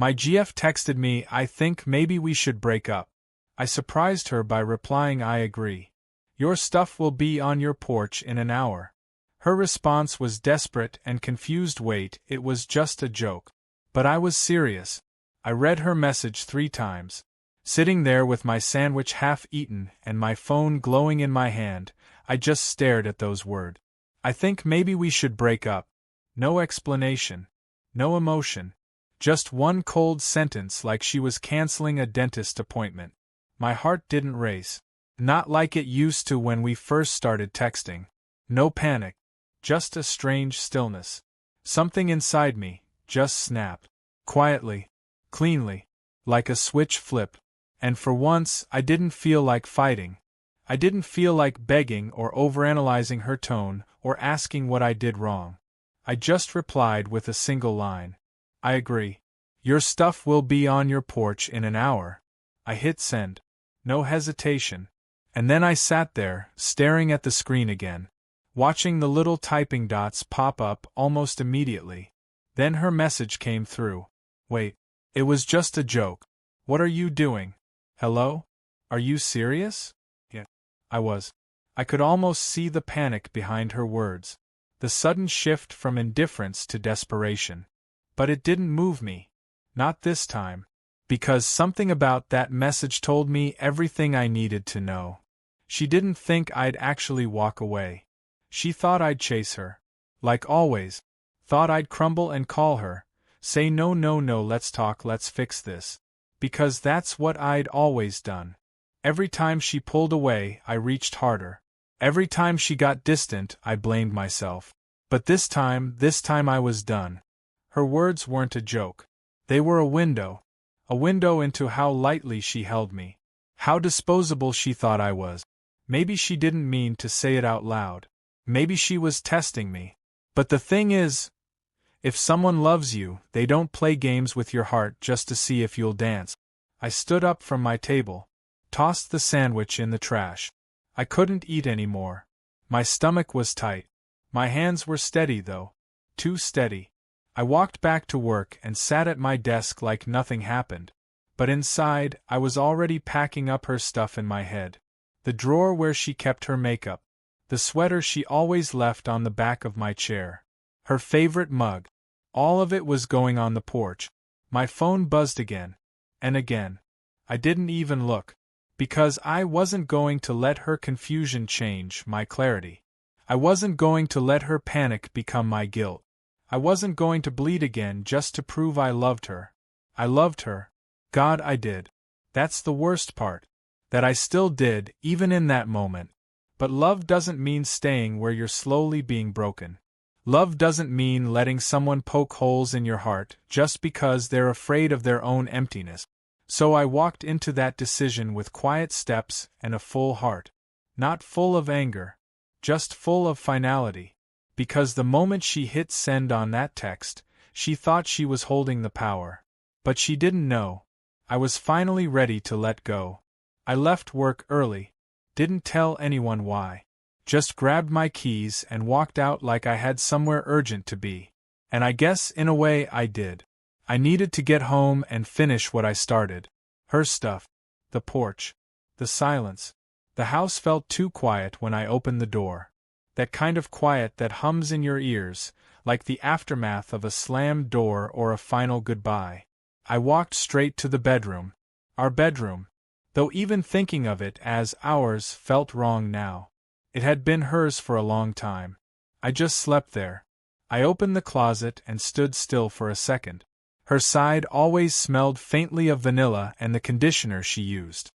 My GF texted me, "I think maybe we should break up." I surprised her by replying, "I agree. Your stuff will be on your porch in an hour." Her response was desperate and confused. "Wait, it was just a joke." But I was serious. I read her message 3 times. Sitting there with my sandwich half eaten and my phone glowing in my hand, I just stared at those words. "I think maybe we should break up." No explanation. No emotion. Just one cold sentence, like she was canceling a dentist appointment. My heart didn't race. Not like it used to when we first started texting. No panic. Just a strange stillness. Something inside me just snapped. Quietly. Cleanly. Like a switch flip. And for once, I didn't feel like fighting. I didn't feel like begging or overanalyzing her tone or asking what I did wrong. I just replied with a single line. "I agree. Your stuff will be on your porch in an hour." I hit send. No hesitation. And then I sat there, staring at the screen again, watching the little typing dots pop up almost immediately. Then her message came through. "Wait. It was just a joke. What are you doing? Hello? Are you serious?" Yeah. I was. I could almost see the panic behind her words. The sudden shift from indifference to desperation. But it didn't move me. Not this time. Because something about that message told me everything I needed to know. She didn't think I'd actually walk away. She thought I'd chase her. Like always. Thought I'd crumble and call her. Say no, let's talk, let's fix this. Because that's what I'd always done. Every time she pulled away, I reached harder. Every time she got distant, I blamed myself. But this time I was done. Her words weren't a joke. They were a window. A window into how lightly she held me. How disposable she thought I was. Maybe she didn't mean to say it out loud. Maybe she was testing me. But the thing is, if someone loves you, they don't play games with your heart just to see if you'll dance. I stood up from my table. Tossed the sandwich in the trash. I couldn't eat anymore. My stomach was tight. My hands were steady though. Too steady. I walked back to work and sat at my desk like nothing happened. But inside, I was already packing up her stuff in my head. The drawer where she kept her makeup. The sweater she always left on the back of my chair. Her favorite mug. All of it was going on the porch. My phone buzzed again. And again. I didn't even look. Because I wasn't going to let her confusion change my clarity. I wasn't going to let her panic become my guilt. I wasn't going to bleed again just to prove I loved her. I loved her. God, I did. That's the worst part. That I still did, even in that moment. But love doesn't mean staying where you're slowly being broken. Love doesn't mean letting someone poke holes in your heart just because they're afraid of their own emptiness. So I walked into that decision with quiet steps and a full heart. Not full of anger. Just full of finality. Because the moment she hit send on that text, she thought she was holding the power. But she didn't know. I was finally ready to let go. I left work early. Didn't tell anyone why. Just grabbed my keys and walked out like I had somewhere urgent to be. And I guess in a way I did. I needed to get home and finish what I started. Her stuff. The porch. The silence. The house felt too quiet when I opened the door. That kind of quiet that hums in your ears, like the aftermath of a slammed door or a final goodbye. I walked straight to the bedroom. Our bedroom. Though even thinking of it as ours felt wrong now. It had been hers for a long time. I just slept there. I opened the closet and stood still for a second. Her side always smelled faintly of vanilla and the conditioner she used.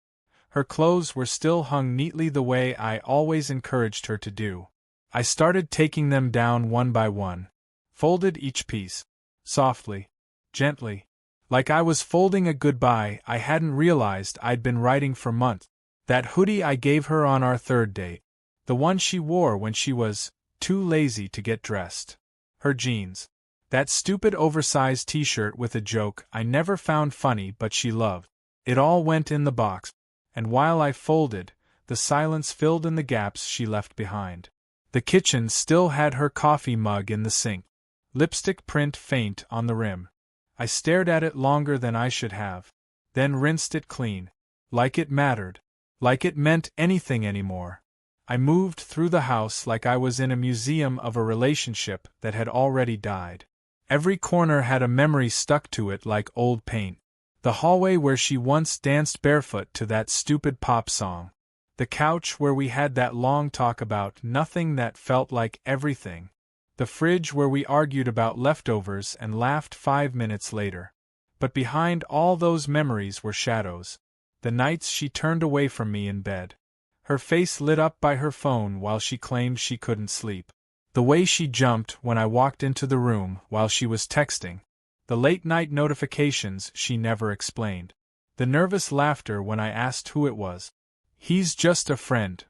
Her clothes were still hung neatly the way I always encouraged her to do. I started taking them down one by one. Folded each piece. Softly. Gently. Like I was folding a goodbye I hadn't realized I'd been writing for months. That hoodie I gave her on our 3rd date. The one she wore when she was too lazy to get dressed. Her jeans. That stupid oversized t-shirt with a joke I never found funny but she loved. It all went in the box. And while I folded, the silence filled in the gaps she left behind. The kitchen still had her coffee mug in the sink. Lipstick print faint on the rim. I stared at it longer than I should have. Then rinsed it clean. Like it mattered. Like it meant anything anymore. I moved through the house like I was in a museum of a relationship that had already died. Every corner had a memory stuck to it like old paint. The hallway where she once danced barefoot to that stupid pop song. The couch where we had that long talk about nothing that felt like everything. The fridge where we argued about leftovers and laughed 5 minutes later. But behind all those memories were shadows. The nights she turned away from me in bed. Her face lit up by her phone while she claimed she couldn't sleep. The way she jumped when I walked into the room while she was texting. The late-night notifications she never explained. The nervous laughter when I asked who it was. He's just a friend.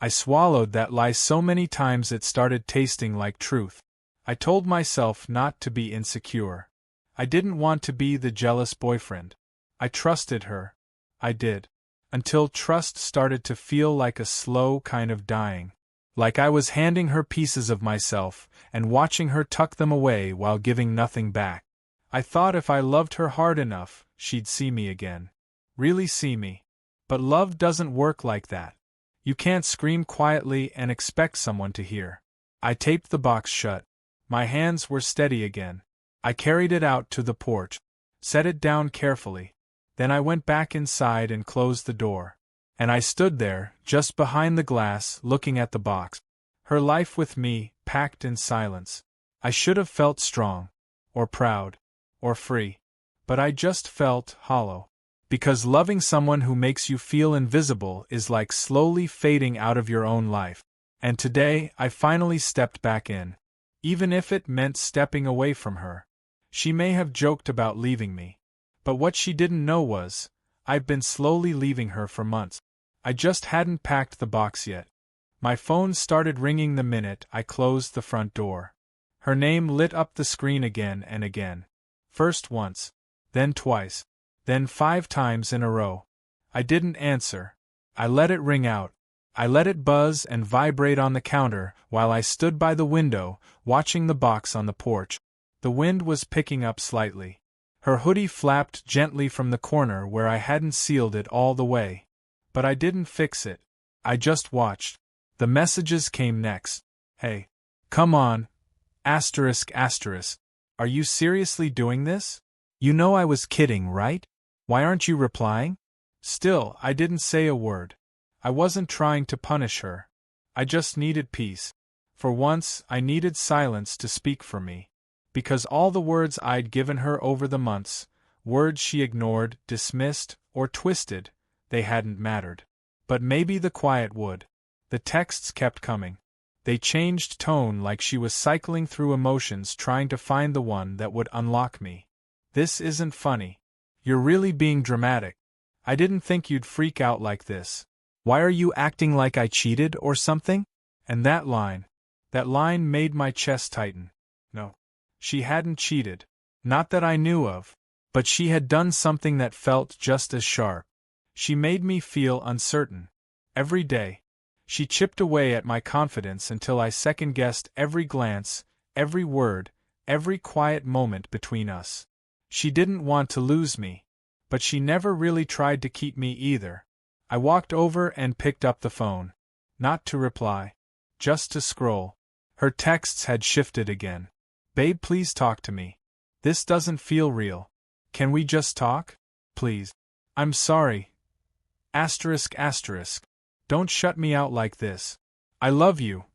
I swallowed that lie so many times it started tasting like truth. I told myself not to be insecure. I didn't want to be the jealous boyfriend. I trusted her. I did. Until trust started to feel like a slow kind of dying. Like I was handing her pieces of myself and watching her tuck them away while giving nothing back. I thought if I loved her hard enough, she'd see me again. Really see me. But love doesn't work like that. You can't scream quietly and expect someone to hear. I taped the box shut. My hands were steady again. I carried it out to the porch, set it down carefully. Then I went back inside and closed the door. And I stood there, just behind the glass, looking at the box. Her life with me, packed in silence. I should have felt strong, or proud, or free. But I just felt hollow. Because loving someone who makes you feel invisible is like slowly fading out of your own life. And today, I finally stepped back in. Even if it meant stepping away from her. She may have joked about leaving me. But what she didn't know was, I've been slowly leaving her for months. I just hadn't packed the box yet. My phone started ringing the minute I closed the front door. Her name lit up the screen again and again. First once, then twice, then 5 times in a row. I didn't answer. I let it ring out. I let it buzz and vibrate on the counter while I stood by the window, watching the box on the porch. The wind was picking up slightly. Her hoodie flapped gently from the corner where I hadn't sealed it all the way. But I didn't fix it. I just watched. The messages came next. Hey. Come on. Asterisk asterisk. Are you seriously doing this? You know I was kidding, right? Why aren't you replying? Still, I didn't say a word. I wasn't trying to punish her. I just needed peace. For once, I needed silence to speak for me. Because all the words I'd given her over the months, words she ignored, dismissed, or twisted, they hadn't mattered. But maybe the quiet would. The texts kept coming. They changed tone like she was cycling through emotions trying to find the one that would unlock me. This isn't funny. You're really being dramatic. I didn't think you'd freak out like this. Why are you acting like I cheated or something? And that line made my chest tighten. No. She hadn't cheated. Not that I knew of. But she had done something that felt just as sharp. She made me feel uncertain. Every day. She chipped away at my confidence until I second-guessed every glance, every word, every quiet moment between us. She didn't want to lose me. But she never really tried to keep me either. I walked over and picked up the phone. Not to reply. Just to scroll. Her texts had shifted again. Babe, please talk to me. This doesn't feel real. Can we just talk? Please. I'm sorry. Asterisk asterisk. Don't shut me out like this. I love you.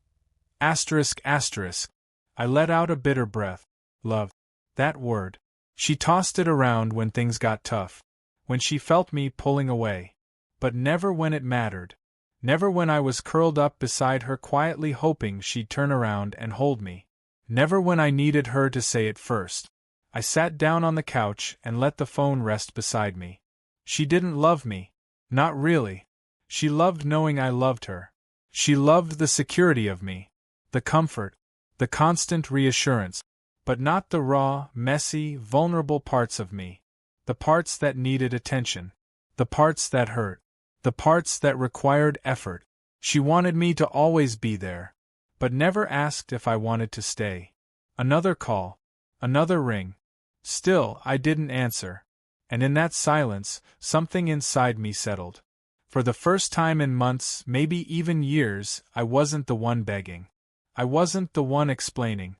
Asterisk asterisk. I let out a bitter breath. Love. That word. She tossed it around when things got tough. When she felt me pulling away. But never when it mattered. Never when I was curled up beside her quietly hoping she'd turn around and hold me. Never when I needed her to say it first. I sat down on the couch and let the phone rest beside me. She didn't love me. Not really. She loved knowing I loved her. She loved the security of me. The comfort. The constant reassurance. But not the raw, messy, vulnerable parts of me. The parts that needed attention. The parts that hurt. The parts that required effort. She wanted me to always be there. But never asked if I wanted to stay. Another call. Another ring. Still, I didn't answer. And in that silence, something inside me settled. For the first time in months, maybe even years, I wasn't the one begging. I wasn't the one explaining.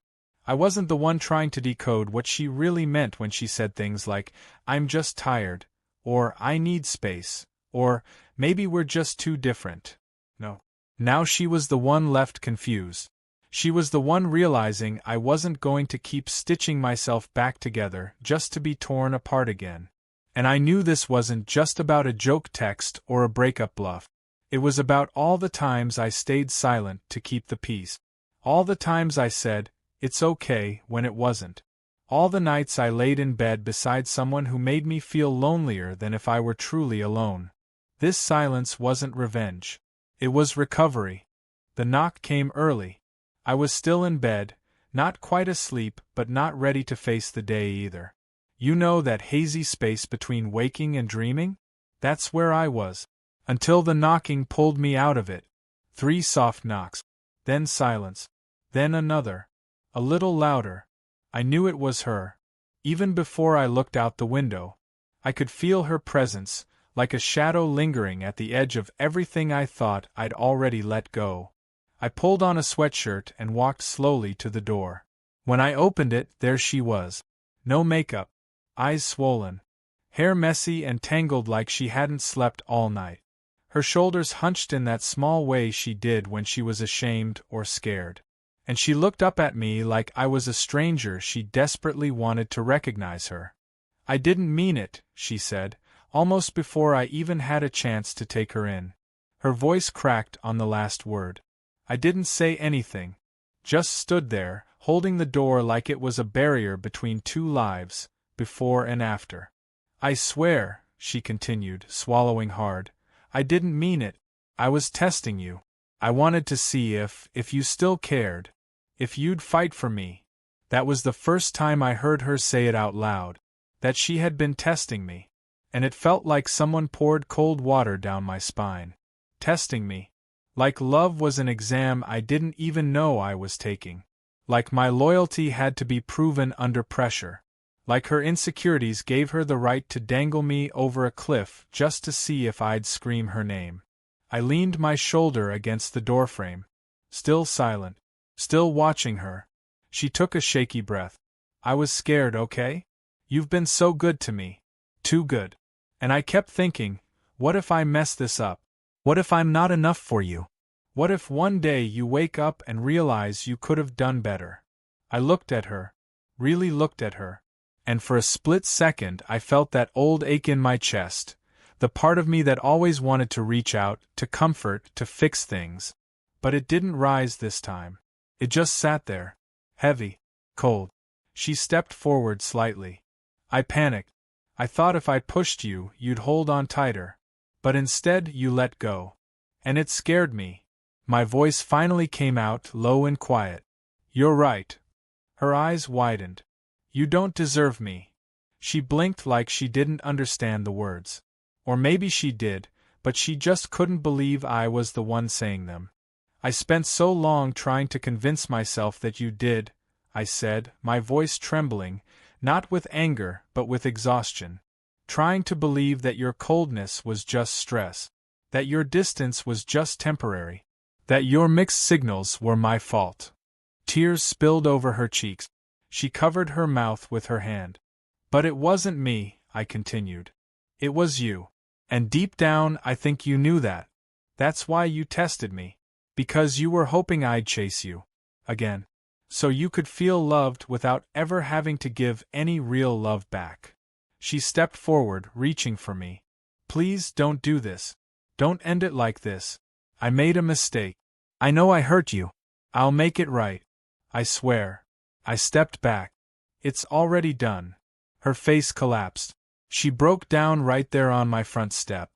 I wasn't the one trying to decode what she really meant when she said things like, "I'm just tired," or "I need space," or "maybe we're just too different." No. Now she was the one left confused. She was the one realizing I wasn't going to keep stitching myself back together just to be torn apart again. And I knew this wasn't just about a joke text or a breakup bluff. It was about all the times I stayed silent to keep the peace. All the times I said, "It's okay," when it wasn't. All the nights I laid in bed beside someone who made me feel lonelier than if I were truly alone. This silence wasn't revenge. It was recovery. The knock came early. I was still in bed, not quite asleep but not ready to face the day either. You know that hazy space between waking and dreaming? That's where I was. Until the knocking pulled me out of it. 3 soft knocks. Then silence. Then another. A little louder. I knew it was her. Even before I looked out the window. I could feel her presence, like a shadow lingering at the edge of everything I thought I'd already let go. I pulled on a sweatshirt and walked slowly to the door. When I opened it, there she was. No makeup. Eyes swollen. Hair messy and tangled like she hadn't slept all night. Her shoulders hunched in that small way she did when she was ashamed or scared. And she looked up at me like I was a stranger she desperately wanted to recognize her. "I didn't mean it," she said, almost before I even had a chance to take her in. Her voice cracked on the last word. I didn't say anything. Just stood there, holding the door like it was a barrier between 2 lives, before and after. "I swear," she continued, swallowing hard, "I didn't mean it. I was testing you. I wanted to see if you still cared. If you'd fight for me." That was the first time I heard her say it out loud. That she had been testing me. And it felt like someone poured cold water down my spine. Testing me. Like love was an exam I didn't even know I was taking. Like my loyalty had to be proven under pressure. Like her insecurities gave her the right to dangle me over a cliff just to see if I'd scream her name. I leaned my shoulder against the doorframe. Still silent. Still watching her. She took a shaky breath. "I was scared, okay? You've been so good to me. Too good. And I kept thinking, what if I mess this up? What if I'm not enough for you? What if one day you wake up and realize you could have done better?" I looked at her. Really looked at her. And for a split second I felt that old ache in my chest, the part of me that always wanted to reach out, to comfort, to fix things. But it didn't rise this time. It just sat there. Heavy. Cold. She stepped forward slightly. I panicked. I thought if I pushed you, you'd hold on tighter. But instead, you let go. And it scared me. My voice finally came out, low and quiet. "You're right." Her eyes widened. "You don't deserve me." She blinked like she didn't understand the words. Or maybe she did, but she just couldn't believe I was the one saying them. "I spent so long trying to convince myself that you did," I said, my voice trembling, not with anger but with exhaustion. "Trying to believe that your coldness was just stress. That your distance was just temporary. That your mixed signals were my fault." Tears spilled over her cheeks. She covered her mouth with her hand. "But it wasn't me," I continued. "It was you. And deep down I think you knew that. That's why you tested me. Because you were hoping I'd chase you. Again. So you could feel loved without ever having to give any real love back." She stepped forward, reaching for me. "Please don't do this. Don't end it like this. I made a mistake. I know I hurt you. I'll make it right. I swear." I stepped back. "It's already done." Her face collapsed. She broke down right there on my front step.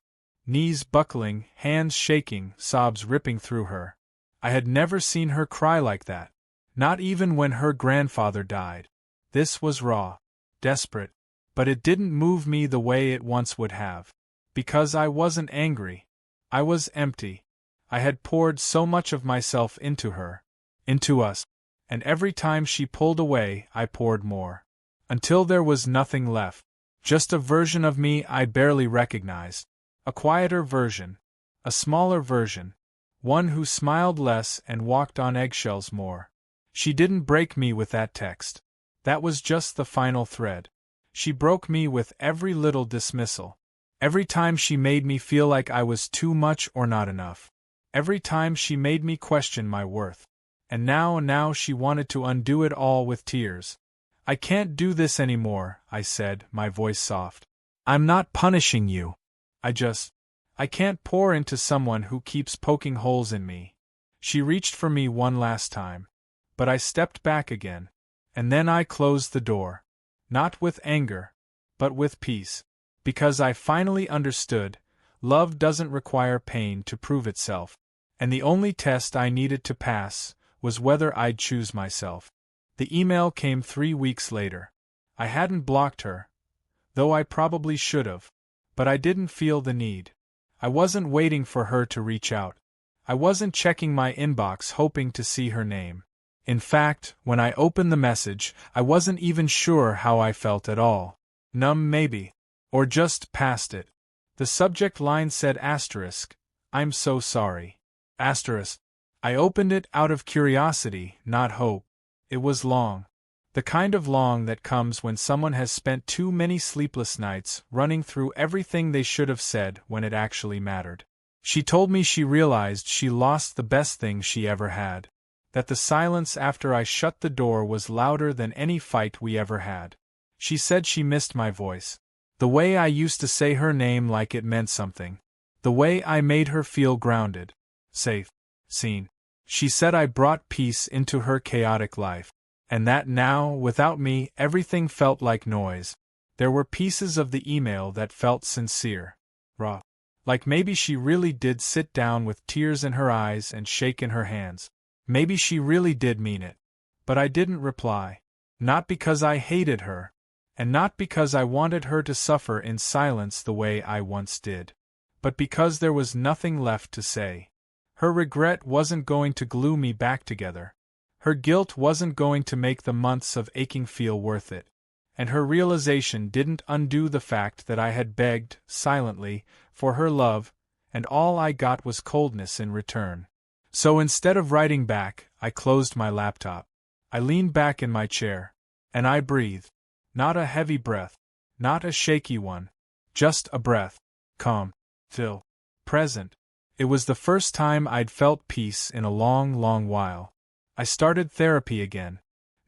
Knees buckling, hands shaking, sobs ripping through her. I had never seen her cry like that. Not even when her grandfather died. This was raw. Desperate. But it didn't move me the way it once would have. Because I wasn't angry. I was empty. I had poured so much of myself into her. Into us. And every time she pulled away, I poured more. until there was nothing left. Just a version of me I barely recognized. A quieter version. A smaller version. One who smiled less and walked on eggshells more. She didn't break me with that text. That was just the final thread. She broke me with every little dismissal. Every time she made me feel like I was too much or not enough. Every time she made me question my worth. And now she wanted to undo it all with tears. I can't do this anymore, I said, my voice soft. I'm not punishing you. I can't pour into someone who keeps poking holes in me. She reached for me one last time. But I stepped back again. And then I closed the door. Not with anger, but with peace. Because I finally understood, love doesn't require pain to prove itself. And the only test I needed to pass was whether I'd choose myself. The email came 3 weeks later. I hadn't blocked her, though I probably should have. But I didn't feel the need. I wasn't waiting for her to reach out. I wasn't checking my inbox hoping to see her name. In fact, when I opened the message, I wasn't even sure how I felt at all. Numb maybe. Or just past it. The subject line said asterisk, I'm so sorry. Asterisk. I opened it out of curiosity, not hope. It was long. The kind of long that comes when someone has spent too many sleepless nights running through everything they should have said when it actually mattered. She told me she realized she lost the best thing she ever had. That the silence after I shut the door was louder than any fight we ever had. She said she missed my voice. The way I used to say her name like it meant something. The way I made her feel grounded. Safe. Seen. She said I brought peace into her chaotic life. And that now, without me, everything felt like noise. There were pieces of the email that felt sincere. Raw. Like maybe she really did sit down with tears in her eyes and shake in her hands. Maybe she really did mean it. But I didn't reply. Not because I hated her. And not because I wanted her to suffer in silence the way I once did. But because there was nothing left to say. Her regret wasn't going to glue me back together. Her guilt wasn't going to make the months of aching feel worth it. And her realization didn't undo the fact that I had begged, silently, for her love, and all I got was coldness in return. So instead of writing back, I closed my laptop. I leaned back in my chair. And I breathed. Not a heavy breath. Not a shaky one. Just a breath. Calm. Still. Present. It was the first time I'd felt peace in a long, long while. I started therapy again.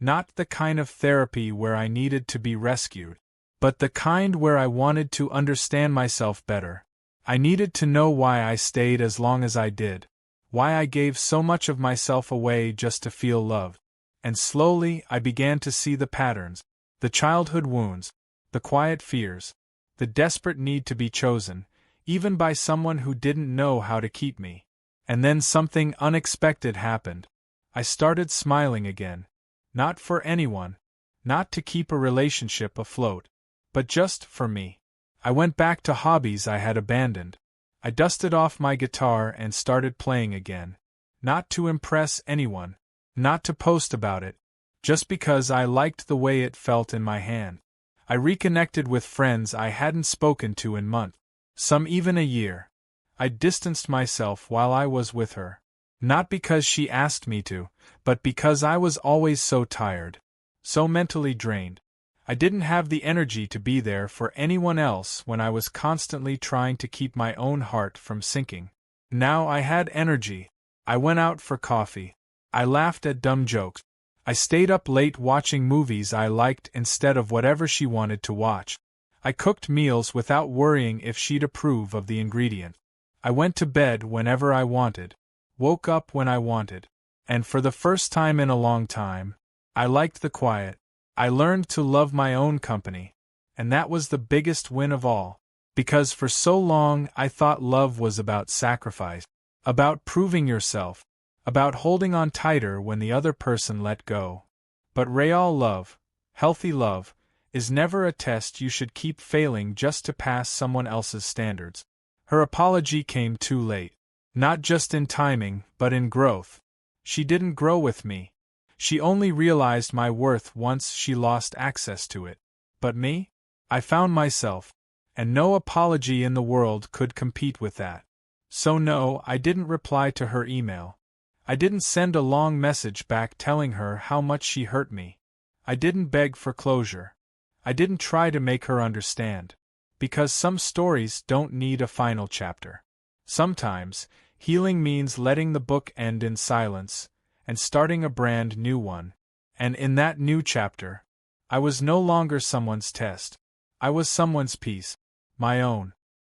Not the kind of therapy where I needed to be rescued, but the kind where I wanted to understand myself better. I needed to know why I stayed as long as I did, why I gave so much of myself away just to feel loved. And slowly I began to see the patterns, the childhood wounds, the quiet fears, the desperate need to be chosen, even by someone who didn't know how to keep me. And then something unexpected happened. I started smiling again. Not for anyone. Not to keep a relationship afloat. But just for me. I went back to hobbies I had abandoned. I dusted off my guitar and started playing again. Not to impress anyone. Not to post about it. Just because I liked the way it felt in my hand. I reconnected with friends I hadn't spoken to in months. Some even a year. I distanced myself while I was with her. Not because she asked me to, but because I was always so tired. So mentally drained. I didn't have the energy to be there for anyone else when I was constantly trying to keep my own heart from sinking. Now I had energy. I went out for coffee. I laughed at dumb jokes. I stayed up late watching movies I liked instead of whatever she wanted to watch. I cooked meals without worrying if she'd approve of the ingredient. I went to bed whenever I wanted. Woke up when I wanted. And for the first time in a long time, I liked the quiet. I learned to love my own company. And that was the biggest win of all. Because for so long I thought love was about sacrifice. About proving yourself. About holding on tighter when the other person let go. But real love, healthy love, is never a test you should keep failing just to pass someone else's standards. Her apology came too late. Not just in timing, but in growth. She didn't grow with me. She only realized my worth once she lost access to it. But me? I found myself, and no apology in the world could compete with that. So no, I didn't reply to her email. I didn't send a long message back telling her how much she hurt me. I didn't beg for closure. I didn't try to make her understand. Because some stories don't need a final chapter. Sometimes, healing means letting the book end in silence, and starting a brand new one. And in that new chapter, I was no longer someone's test. I was someone's piece. My own.